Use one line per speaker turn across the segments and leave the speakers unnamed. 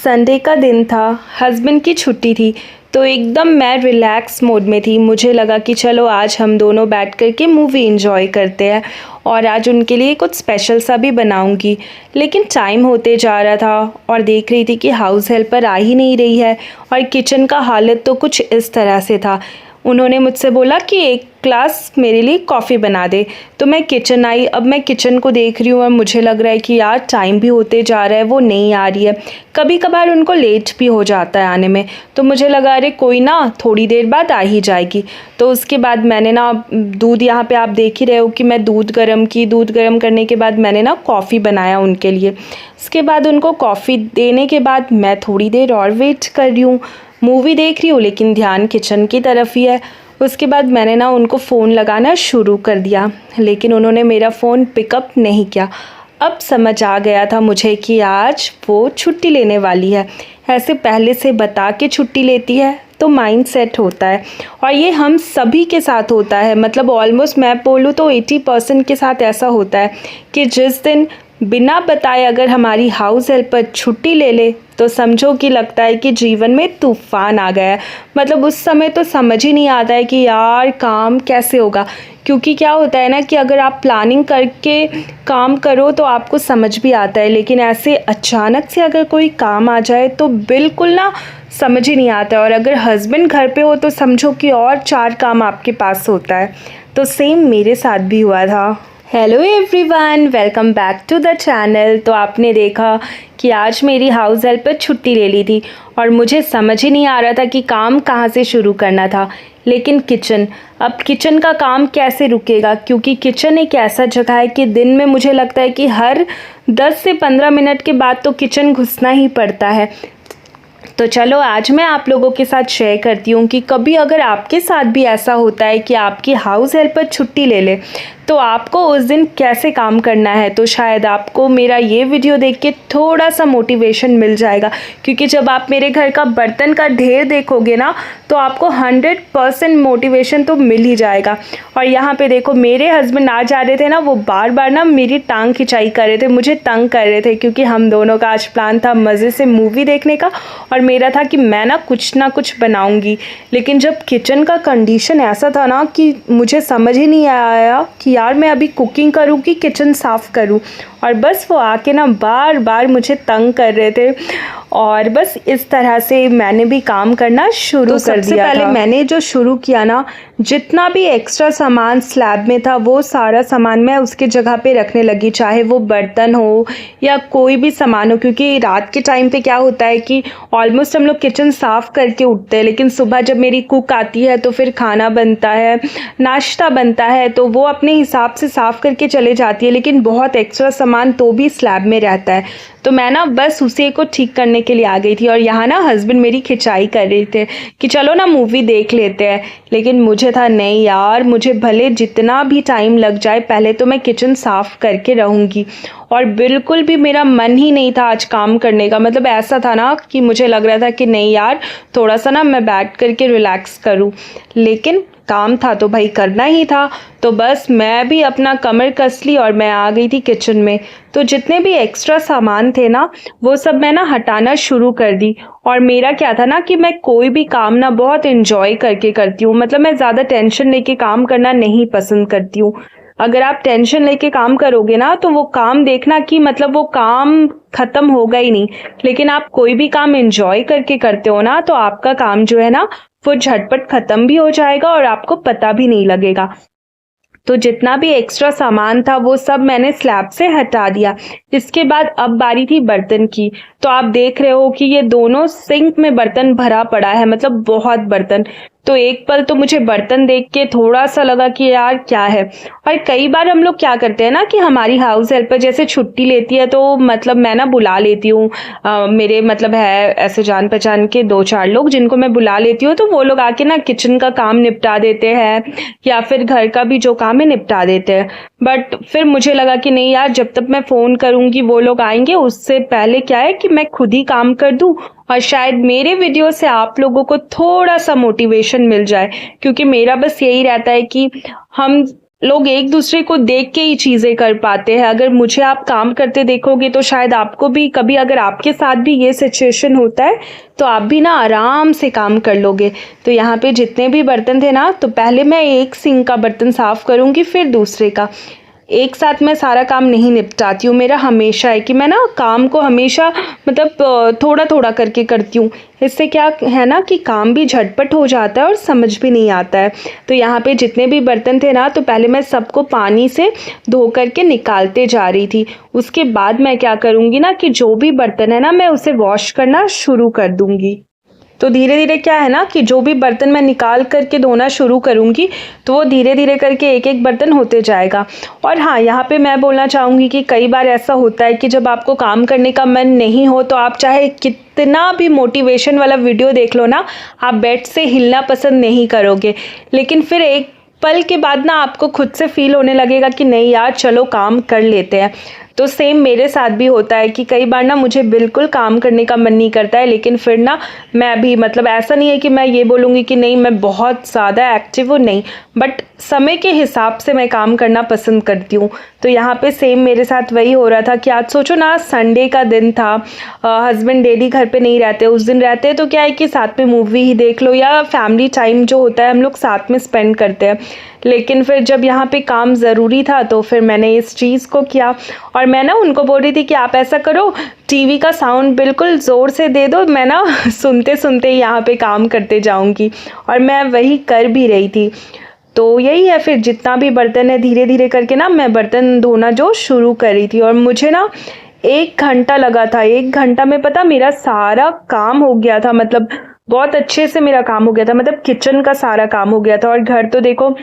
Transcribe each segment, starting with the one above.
Sunday का दिन था, हस्बैंड की छुट्टी थी, तो एकदम मैं रिलैक्स मोड में थी। मुझे लगा कि चलो आज हम दोनों बैठ कर के मूवी एंजॉय करते हैं और आज उनके लिए कुछ स्पेशल सा भी बनाऊंगी। लेकिन टाइम होते जा रहा था और देख रही थी कि हाउस हेल्पर आ ही नहीं रही है और किचन का हालत तो कुछ इस तरह से था। उन्होंने मुझसे बोला कि एक ग्लास मेरे लिए कॉफ़ी बना दे, तो मैं किचन आई। अब मैं किचन को देख रही हूँ और मुझे लग रहा है कि यार टाइम भी होते जा रहा है, वो नहीं आ रही है। कभी कभार उनको लेट भी हो जाता है आने में, तो मुझे लगा अरे कोई ना थोड़ी देर बाद आ ही जाएगी। तो उसके बाद मैंने ना दूध, यहाँ पे आप देख ही रहे हो कि मैं दूध गर्म करने के बाद मैंने ना कॉफ़ी बनाया उनके लिए। उसके बाद उनको कॉफ़ी देने के बाद मैं थोड़ी देर और वेट कर रही हूँ, मूवी देख रही हूँ, लेकिन ध्यान किचन की तरफ ही है। उसके बाद मैंने ना उनको फ़ोन लगाना शुरू कर दिया, लेकिन उन्होंने मेरा फ़ोन पिकअप नहीं किया। अब समझ आ गया था मुझे कि आज वो छुट्टी लेने वाली है। ऐसे पहले से बता के छुट्टी लेती है तो माइंड सेट होता है, और ये हम सभी के साथ होता है। मतलब ऑलमोस्ट मैं बोलूँ तो 80% के साथ ऐसा होता है कि जिस दिन बिना बताए अगर हमारी हाउस हेल्पर छुट्टी ले ले तो समझो कि लगता है कि जीवन में तूफान आ गया है। मतलब उस समय तो समझ ही नहीं आता है कि यार काम कैसे होगा, क्योंकि क्या होता है ना कि अगर आप प्लानिंग करके काम करो तो आपको समझ भी आता है, लेकिन ऐसे अचानक से अगर कोई काम आ जाए तो बिल्कुल ना समझ ही नहीं आता। और अगर हस्बैंड घर पे हो तो समझो कि और 4 काम आपके पास होता है। तो सेम मेरे साथ भी हुआ था। Hello everyone, welcome back to the channel. तो आपने देखा कि आज मेरी हाउस हेल्पर छुट्टी ले ली थी और मुझे समझ ही नहीं आ रहा था कि काम कहाँ से शुरू करना था। लेकिन अब किचन का काम कैसे रुकेगा, क्योंकि किचन एक ऐसा जगह है कि दिन में मुझे लगता है कि हर 10 से 15 मिनट के बाद तो किचन घुसना ही पड़ता है। तो चलो आज मैं आप लोगों के साथ शेयर करती हूँ कि कभी अगर आपके साथ भी ऐसा होता है कि आपकी हाउस हेल्पर छुट्टी ले ले तो आपको उस दिन कैसे काम करना है। तो शायद आपको मेरा ये वीडियो देख के थोड़ा सा मोटिवेशन मिल जाएगा, क्योंकि जब आप मेरे घर का बर्तन का ढेर देखोगे ना तो आपको 100% मोटिवेशन तो मिल ही जाएगा। और यहाँ पे देखो मेरे हस्बैंड आ जा रहे थे ना, वो बार बार ना मेरी टांग खिंचाई कर रहे थे, मुझे तंग कर रहे थे, क्योंकि हम दोनों का आज प्लान था मज़े से मूवी देखने का और मेरा था कि मैं ना कुछ बनाऊंगी। लेकिन जब किचन का कंडीशन ऐसा था ना कि मुझे समझ ही नहीं आया कि यार मैं अभी कुकिंग करूँ कि किचन साफ़ करूँ, और बस वो आके ना बार बार मुझे तंग कर रहे थे। और बस इस तरह से मैंने भी काम करना शुरू कर दिया। सबसे पहले मैंने जो शुरू किया ना, जितना भी एक्स्ट्रा सामान स्लैब में था वो सारा सामान मैं उसके जगह पे रखने लगी, चाहे वो बर्तन हो या कोई भी सामान हो। क्योंकि रात के टाइम पे क्या होता है कि ऑलमोस्ट हम लोग किचन साफ़ करके उठते हैं, लेकिन सुबह जब मेरी कुक आती है तो फिर खाना बनता है, नाश्ता बनता है, तो वो अपने हिसाब से साफ़ करके चले जाती है, लेकिन बहुत एक्स्ट्रा सामान तो भी स्लैब में रहता है। तो मैं ना बस उसी को ठीक करने के लिए आ गई थी, और यहाँ ना हस्बैंड मेरी खिंचाई कर रहे थे कि चलो ना मूवी देख लेते हैं। लेकिन मुझे था नहीं यार, मुझे भले जितना भी टाइम लग जाए पहले तो मैं किचन साफ़ करके रहूँगी। और बिल्कुल भी मेरा मन ही नहीं था आज काम करने का। मतलब ऐसा था ना कि मुझे लग रहा था कि नहीं यार थोड़ा सा ना मैं बैठ करके रिलैक्स करूँ, लेकिन काम था तो भाई करना ही था। तो बस मैं भी अपना कमर कस ली और मैं आ गई थी किचन में। तो जितने भी एक्स्ट्रा सामान थे ना वो सब मैं ना हटाना शुरू कर दी। और मेरा क्या था ना कि मैं कोई भी काम ना बहुत एंजॉय करके करती हूँ। मतलब मैं ज़्यादा टेंशन लेके काम करना नहीं पसंद करती हूँ। अगर आप टेंशन लेके काम करोगे ना तो वो काम देखना कि मतलब वो काम खत्म होगा ही नहीं। लेकिन आप कोई भी काम एंजॉय करके करते हो ना तो आपका काम जो है ना वो झटपट खत्म भी हो जाएगा और आपको पता भी नहीं लगेगा। तो जितना भी एक्स्ट्रा सामान था वो सब मैंने स्लैब से हटा दिया। इसके बाद अब बारी थी बर्तन की। तो आप देख रहे हो कि ये दोनों सिंक में बर्तन भरा पड़ा है, मतलब बहुत बर्तन। तो एक पल तो मुझे बर्तन देख के थोड़ा सा लगा कि यार क्या है। और कई बार हम लोग क्या करते हैं ना कि हमारी हाउस हेल्पर जैसे छुट्टी लेती है तो मतलब मैं ना बुला लेती हूँ, मेरे मतलब है ऐसे जान पहचान के 2-4 लोग जिनको मैं बुला लेती हूँ, तो वो लोग आके ना किचन का काम निपटा देते हैं या फिर घर का भी जो काम है निपटा देते हैं। बट फिर मुझे लगा कि नहीं यार, जब तक मैं फ़ोन करूँगी वो लोग आएंगे, उससे पहले क्या है कि मैं खुद ही काम कर दूँ और शायद मेरे वीडियो से आप लोगों को थोड़ा सा मोटिवेशन मिल जाए। क्योंकि मेरा बस यही रहता है कि हम लोग एक दूसरे को देख के ही चीज़ें कर पाते हैं। अगर मुझे आप काम करते देखोगे तो शायद आपको भी कभी, अगर आपके साथ भी ये सिचुएशन होता है तो आप भी ना आराम से काम कर लोगे। तो यहाँ पे जितने भी बर्तन थे ना, तो पहले मैं एक सिंक का बर्तन साफ़ करूँगी, फिर दूसरे का। एक साथ मैं सारा काम नहीं निपटाती हूँ। मेरा हमेशा है कि मैं ना काम को हमेशा मतलब थोड़ा थोड़ा करके करती हूँ। इससे क्या है ना कि काम भी झटपट हो जाता है और समझ भी नहीं आता है। तो यहाँ पे जितने भी बर्तन थे ना, तो पहले मैं सबको पानी से धो करके निकालते जा रही थी। उसके बाद मैं क्या करूँगी ना कि जो भी बर्तन है ना, मैं उसे वॉश करना शुरू कर दूँगी। तो धीरे धीरे क्या है ना कि जो भी बर्तन मैं निकाल करके धोना शुरू करूँगी, तो वो धीरे धीरे करके एक एक बर्तन होते जाएगा। और हाँ, यहाँ पे मैं बोलना चाहूँगी कि कई बार ऐसा होता है कि जब आपको काम करने का मन नहीं हो, तो आप चाहे कितना भी मोटिवेशन वाला वीडियो देख लो ना, आप बेड से हिलना पसंद नहीं करोगे। लेकिन फिर एक पल के बाद ना आपको खुद से फील होने लगेगा कि नहीं यार, चलो काम कर लेते हैं। तो सेम मेरे साथ भी होता है कि कई बार ना मुझे बिल्कुल काम करने का मन नहीं करता है, लेकिन फिर ना मैं भी, मतलब ऐसा नहीं है कि मैं ये बोलूँगी कि नहीं मैं बहुत ज़्यादा एक्टिव हूँ, नहीं, बट समय के हिसाब से मैं काम करना पसंद करती हूँ। तो यहाँ पे सेम मेरे साथ वही हो रहा था कि आज सोचो ना, संडे का दिन था, हस्बैंड डेली घर पे नहीं रहते, उस दिन रहते हैं तो क्या है कि साथ में मूवी ही देख लो या फैमिली टाइम जो होता है हम लोग साथ में स्पेंड करते हैं। लेकिन फिर जब यहाँ पे काम ज़रूरी था तो फिर मैंने इस चीज़ को किया। और मैं ना उनको बोल रही थी कि आप ऐसा करो, टीवी का साउंड बिल्कुल ज़ोर से दे दो, मैं ना सुनते सुनते यहाँ पे काम करते जाऊँगी। और मैं वही कर भी रही थी। तो यही है, फिर जितना भी बर्तन है धीरे धीरे करके ना मैं बर्तन धोना जो शुरू कर रही थी। और मुझे ना 1 घंटा लगा था। 1 घंटा में पता मेरा सारा काम हो गया था, मतलब बहुत अच्छे से मेरा काम हो गया था, मतलब किचन का सारा काम हो गया था। और घर तो देखो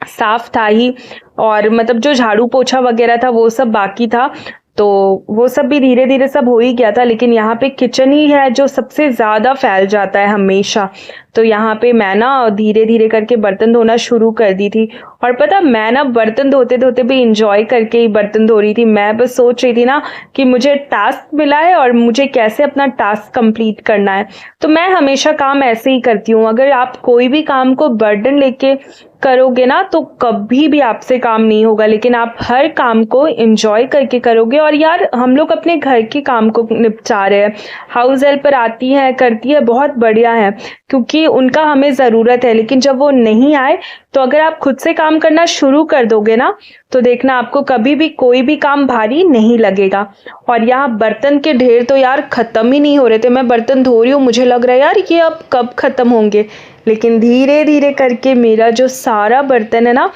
साफ था ही, और मतलब जो झाड़ू पोछा वगैरह था वो सब बाकी था। तो वो सब भी धीरे धीरे सब हो ही गया था, लेकिन यहाँ पे किचन ही है जो सबसे ज़्यादा फैल जाता है हमेशा। तो यहाँ पे मैं ना धीरे धीरे करके बर्तन धोना शुरू कर दी थी। और पता, मैं ना बर्तन धोते धोते भी इंजॉय करके ही बर्तन धो रही थी। मैं बस सोच रही थी ना कि मुझे टास्क मिला है और मुझे कैसे अपना टास्क कंप्लीट करना है। तो मैं हमेशा काम ऐसे ही करती हूँ। अगर आप कोई भी काम को बर्डन लेके करोगे ना, तो कभी भी आपसे काम नहीं होगा, लेकिन आप हर काम को एंजॉय करके करोगे। और यार, हम लोग अपने घर के काम को निपटा रहे हैं, हाउस हेल्पर आती है करती है, बहुत बढ़िया है, क्योंकि उनका हमें ज़रूरत है। लेकिन जब वो नहीं आए, तो अगर आप खुद से काम करना शुरू कर दोगे ना, तो देखना आपको कभी भी कोई भी काम भारी नहीं लगेगा। और यहाँ बर्तन के ढेर तो यार ख़त्म ही नहीं हो रहे थे। मैं बर्तन धो रही हूँ, मुझे लग रहा है यार ये अब कब ख़त्म होंगे, लेकिन धीरे धीरे करके मेरा जो सारा बर्तन है ना,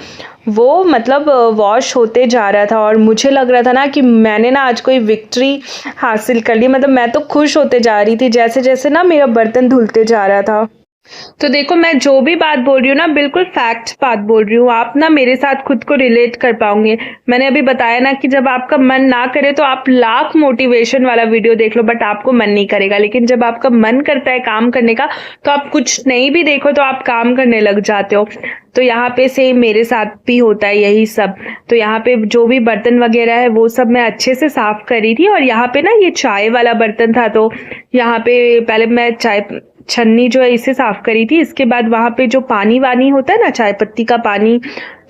वो मतलब वॉश होते जा रहा था। और मुझे लग रहा था ना कि मैंने ना आज कोई विक्ट्री हासिल कर ली। मतलब मैं तो खुश होते जा रही थी जैसे जैसे ना मेरा बर्तन धुलते जा रहा था। तो देखो, मैं जो भी बात बोल रही हूँ ना, बिल्कुल फैक्ट बात बोल रही हूँ। आप ना मेरे साथ खुद को रिलेट कर पाओगे। मैंने अभी बताया ना कि जब आपका मन ना करे तो आप लाख मोटिवेशन वाला वीडियो देख लो, बट आपको मन नहीं करेगा। लेकिन जब आपका मन करता है काम करने का, तो आप कुछ नहीं भी देखो तो आप काम करने लग जाते हो। तो यहाँ पे सेम मेरे साथ भी होता है यही सब। तो यहाँ पे जो भी बर्तन वगैरह है वो सब मैं अच्छे से साफ कर रही थी। और यहाँ पे ना ये चाय वाला बर्तन था, तो यहाँ पे पहले मैं चाय छन्नी जो है इसे साफ करी थी। इसके बाद वहाँ पे जो पानी वानी होता है ना, चाय पत्ती का पानी,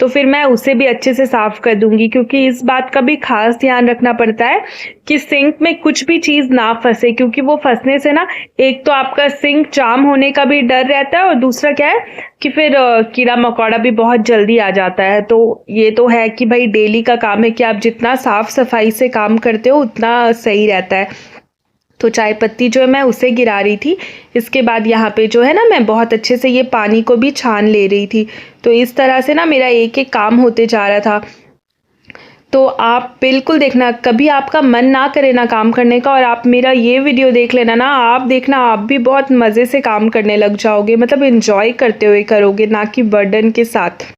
तो फिर मैं उसे भी अच्छे से साफ कर दूंगी, क्योंकि इस बात का भी खास ध्यान रखना पड़ता है कि सिंक में कुछ भी चीज ना फंसे, क्योंकि वो फंसने से ना एक तो आपका सिंक जाम होने का भी डर रहता है, और दूसरा क्या है कि फिर कीड़ा मकोड़ा भी बहुत जल्दी आ जाता है। तो ये तो है कि भाई डेली का काम है कि आप जितना साफ सफाई से काम करते हो उतना सही रहता है। तो चाय पत्ती जो है मैं उसे गिरा रही थी। इसके बाद यहाँ पे जो है ना, मैं बहुत अच्छे से ये पानी को भी छान ले रही थी। तो इस तरह से ना मेरा एक एक काम होते जा रहा था। तो आप बिल्कुल देखना, कभी आपका मन ना करे ना काम करने का, और आप मेरा ये वीडियो देख लेना ना, आप देखना आप भी बहुत मज़े से काम करने लग जाओगे, मतलब एंजॉय करते हुए करोगे, ना कि बर्डन के साथ।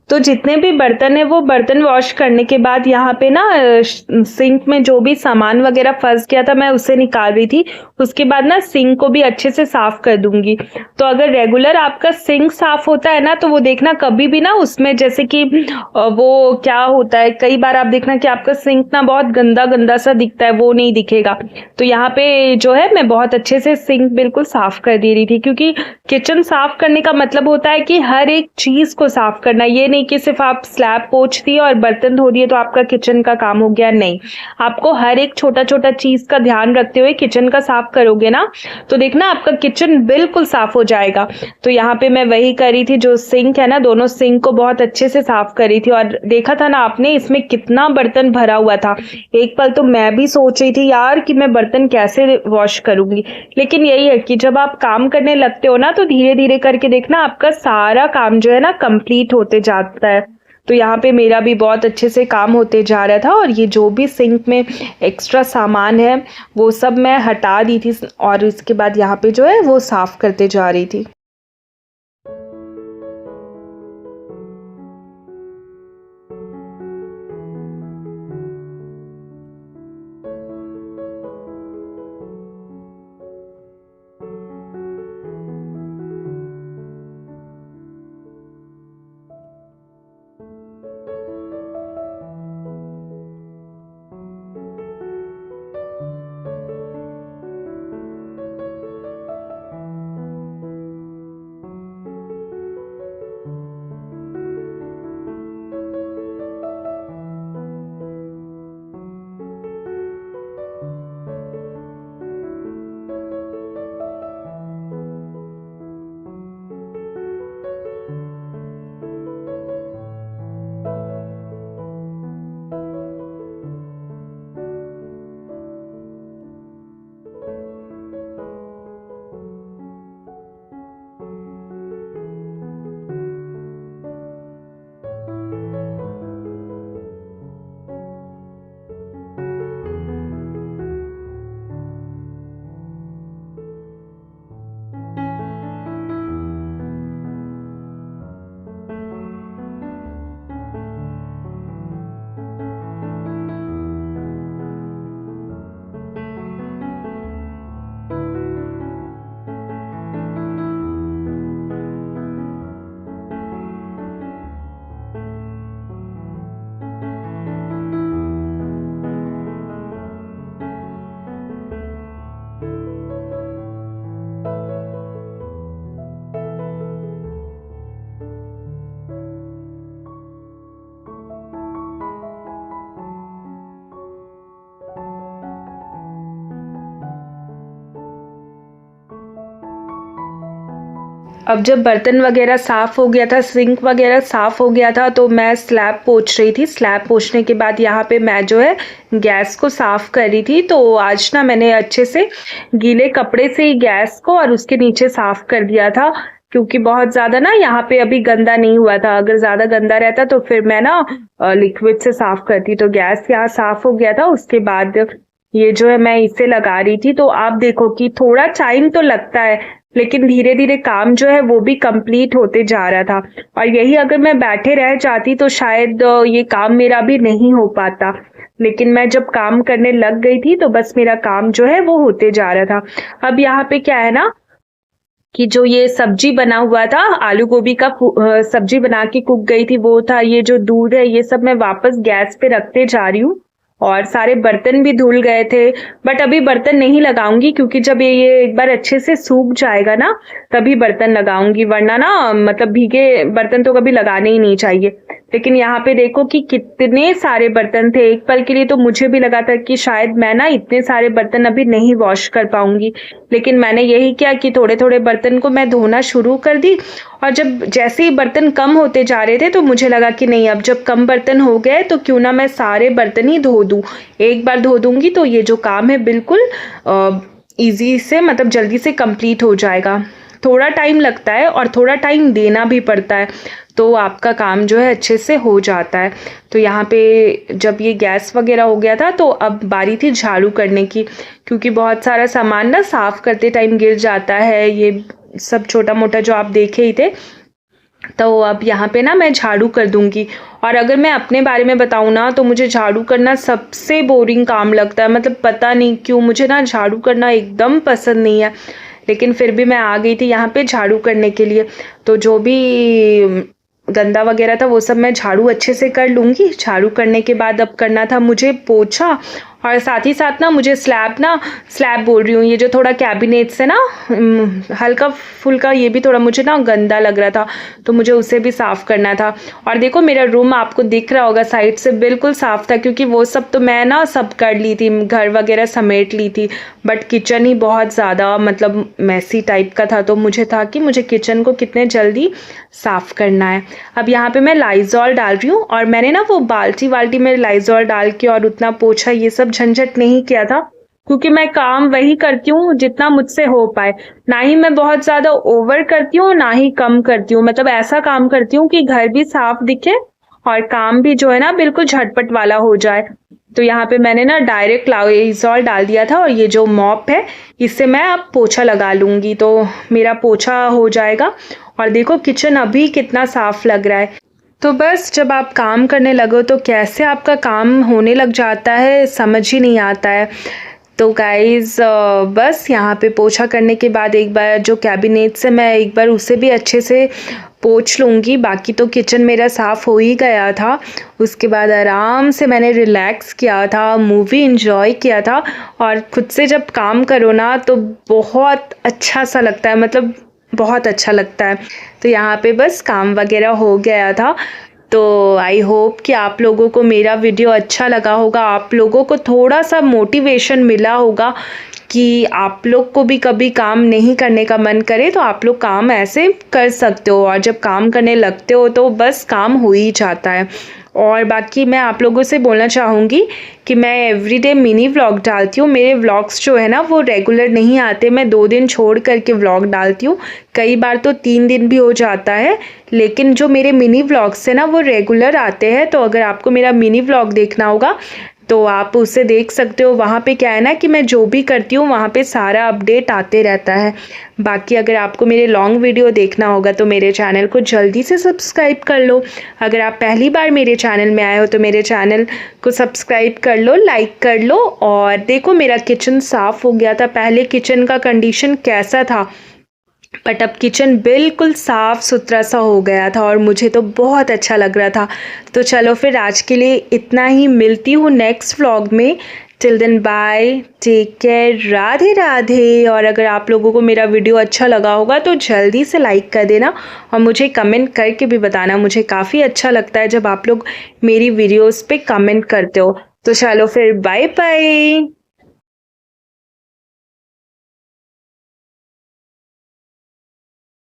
तो जितने भी बर्तन है वो बर्तन वॉश करने के बाद यहाँ पे ना सिंक में जो भी सामान वगैरह फंस गया था मैं उसे निकाल रही थी। उसके बाद ना सिंक को भी अच्छे से साफ कर दूंगी। तो अगर रेगुलर आपका सिंक साफ होता है ना तो वो देखना कभी भी ना उसमें जैसे कि वो क्या होता है, कई बार आप देखना कि आपका सिंक ना बहुत गंदा गंदा सा दिखता है, वो नहीं दिखेगा। तो यहाँ पे जो है मैं बहुत अच्छे से सिंक बिल्कुल साफ कर दे रही थी, क्योंकि किचन साफ करने का मतलब होता है कि हर एक चीज को साफ करना। ये नहीं कि सिर्फ आप स्लैब पोंछ दिए और बर्तन धो दिए तो आपका किचन का काम हो गया, नहीं। आपको हर एक छोटा छोटा चीज का ध्यान रखते हुए किचन का साफ करोगे ना तो देखना आपका किचन बिल्कुल साफ हो जाएगा। तो यहाँ पे मैं वही करी थी, जो सिंक है ना दोनों सिंक को बहुत अच्छे से साफ करी थी। और देखा था ना आपने इसमें कितना बर्तन भरा हुआ था। एक पल तो मैं भी सोच रही थी यार कि मैं बर्तन कैसे वॉश करूंगी, लेकिन यही है कि जब आप काम करने लगते हो ना तो धीरे धीरे करके देखना आपका सारा काम जो है ना कंप्लीट होते जाता है। तो यहाँ पे मेरा भी बहुत अच्छे से काम होते जा रहा था, और ये जो भी सिंक में एक्स्ट्रा सामान है वो सब मैं हटा दी थी, और इसके बाद यहाँ पे जो है वो साफ करते जा रही थी। अब जब बर्तन वगैरह साफ़ हो गया था, सिंक वगैरह साफ़ हो गया था, तो मैं स्लैब पोंछ रही थी। स्लैब पोंछने के बाद यहाँ पे मैं जो है गैस को साफ़ कर रही थी। तो आज ना मैंने अच्छे से गीले कपड़े से ही गैस को और उसके नीचे साफ़ कर दिया था, क्योंकि बहुत ज़्यादा ना यहाँ पे अभी गंदा नहीं हुआ था। अगर ज़्यादा गंदा रहता तो फिर मैं ना लिक्विड से साफ़ करती। तो गैस यहाँ साफ़ हो गया था। उसके बाद ये जो है मैं इसे लगा रही थी। तो आप देखो कि थोड़ा टाइम तो लगता है, लेकिन धीरे धीरे काम जो है वो भी कंप्लीट होते जा रहा था। और यही अगर मैं बैठे रह जाती तो शायद ये काम मेरा भी नहीं हो पाता, लेकिन मैं जब काम करने लग गई थी तो बस मेरा काम जो है वो होते जा रहा था। अब यहाँ पे क्या है ना कि जो ये सब्जी बना हुआ था, आलू गोभी का सब्जी बना के कुक गई थी, वो था। ये जो दूध है ये सब मैं वापस गैस पे रखते जा रही हूँ। और सारे बर्तन भी धुल गए थे, बट अभी बर्तन नहीं लगाऊंगी, क्योंकि जब ये एक बार अच्छे से सूख जाएगा ना तभी बर्तन लगाऊंगी, वरना ना मतलब भीगे बर्तन तो कभी लगाने ही नहीं चाहिए। लेकिन यहाँ पे देखो कि कितने सारे बर्तन थे। एक पल के लिए तो मुझे भी लगा था कि शायद मैं ना इतने सारे बर्तन अभी नहीं वॉश कर पाऊंगी, लेकिन मैंने यही किया कि थोड़े थोड़े बर्तन को मैं धोना शुरू कर दी। और जब जैसे ही बर्तन कम होते जा रहे थे तो मुझे लगा कि नहीं, अब जब कम बर्तन हो गए तो क्यों ना मैं सारे बर्तन ही धो दूं। एक बार धो दूंगी तो ये जो काम है बिल्कुल ईजी से, मतलब जल्दी से कंप्लीट हो जाएगा। थोड़ा टाइम लगता है और थोड़ा टाइम देना भी पड़ता है, तो आपका काम जो है अच्छे से हो जाता है। तो यहाँ पे जब ये गैस वगैरह हो गया था तो अब बारी थी झाड़ू करने की, क्योंकि बहुत सारा सामान ना साफ़ करते टाइम गिर जाता है। ये सब छोटा मोटा जो आप देखे ही थे, तो अब यहाँ पे ना मैं झाड़ू कर दूँगी। और अगर मैं अपने बारे में बताऊँ ना तो मुझे झाड़ू करना सबसे बोरिंग काम लगता है, मतलब पता नहीं क्यों मुझे ना झाड़ू करना एकदम पसंद नहीं है। लेकिन फिर भी मैं आ गई थी यहाँ पे झाड़ू करने के लिए। तो जो भी गंदा वगैरह था वो सब मैं झाड़ू अच्छे से कर लूँगी। झाड़ू करने के बाद अब करना था मुझे पोछा, और साथ ही साथ ना मुझे स्लैब बोल रही हूँ, ये जो थोड़ा कैबिनेट से ना हल्का फुल्का ये भी थोड़ा मुझे ना गंदा लग रहा था, तो मुझे उसे भी साफ़ करना था। और देखो मेरा रूम आपको दिख रहा होगा साइड से बिल्कुल साफ़ था, क्योंकि वो सब तो मैं ना सब कर ली थी, घर वगैरह समेट ली थी। बट किचन ही बहुत ज़्यादा मतलब मैसी टाइप का था, तो मुझे था कि मुझे किचन को कितने जल्दी साफ़ करना है। अब यहाँ पे मैं लाइज़ॉल डाल रही हूँ, और मैंने ना वो बाल्टी में लाइज़ॉल डाल के और उतना पोछा ये सब झंझट नहीं किया था, क्योंकि मैं काम वही करती हूँ जितना मुझसे हो पाए। ना ही मैं बहुत ज़्यादा ओवर करती हूँ ना ही कम करती हूँ, मतलब ऐसा काम करती हूँ कि घर भी साफ दिखे और काम भी जो है ना बिल्कुल झटपट वाला हो जाए। तो यहाँ पे मैंने ना डायरेक्ट लाइज़ॉल डाल दिया था, और ये जो मॉप है इससे मैं अब पोछा लगा लूँगी, तो मेरा पोछा हो जाएगा। और देखो किचन अभी कितना साफ लग रहा है। तो बस जब आप काम करने लगो तो कैसे आपका काम होने लग जाता है समझ ही नहीं आता है। तो गाइज़ बस यहाँ पे पोछा करने के बाद एक बार जो कैबिनेट से मैं एक बार उसे भी अच्छे से पोंछ लूँगी। बाकी तो किचन मेरा साफ़ हो ही गया था। उसके बाद आराम से मैंने रिलैक्स किया था, मूवी एंजॉय किया था। और खुद से जब काम करो ना तो बहुत अच्छा सा लगता है, मतलब बहुत अच्छा लगता है। तो यहाँ पे बस काम वगैरह हो गया था। तो आई होप कि आप लोगों को मेरा वीडियो अच्छा लगा होगा, आप लोगों को थोड़ा सा मोटिवेशन मिला होगा कि आप लोग को भी कभी काम नहीं करने का मन करे तो आप लोग काम ऐसे कर सकते हो, और जब काम करने लगते हो तो बस काम हो ही जाता है। और बाकी मैं आप लोगों से बोलना चाहूँगी कि मैं एवरीडे मिनी व्लॉग डालती हूँ। मेरे व्लॉग्स जो है ना वो रेगुलर नहीं आते, मैं 2 दिन छोड़ करके व्लॉग डालती हूँ, कई बार तो 3 दिन भी हो जाता है। लेकिन जो मेरे मिनी व्लॉग्स हैं ना वो रेगुलर आते हैं, तो अगर आपको मेरा मिनी व्लॉग देखना होगा तो आप उसे देख सकते हो। वहाँ पे क्या है ना कि मैं जो भी करती हूँ वहाँ पे सारा अपडेट आते रहता है। बाकी अगर आपको मेरे लॉन्ग वीडियो देखना होगा तो मेरे चैनल को जल्दी से सब्सक्राइब कर लो। अगर आप पहली बार मेरे चैनल में आए हो तो मेरे चैनल को सब्सक्राइब कर लो, लाइक कर लो। और देखो मेरा किचन साफ़ हो गया था, पहले किचन का कंडीशन कैसा था बट अब किचन बिल्कुल साफ़ सुथरा सा हो गया था, और मुझे तो बहुत अच्छा लग रहा था। तो चलो फिर आज के लिए इतना ही, मिलती हूँ नेक्स्ट व्लॉग में। Till then bye, take care, Radhe Radhe. और अगर आप लोगों को मेरा वीडियो अच्छा लगा होगा तो जल्दी से लाइक कर देना, और मुझे कमेंट करके भी बताना। मुझे काफ़ी अच्छा लगता है जब आप लोग मेरी वीडियोस पे कमेंट करते हो। तो चलो फिर बाय बाय।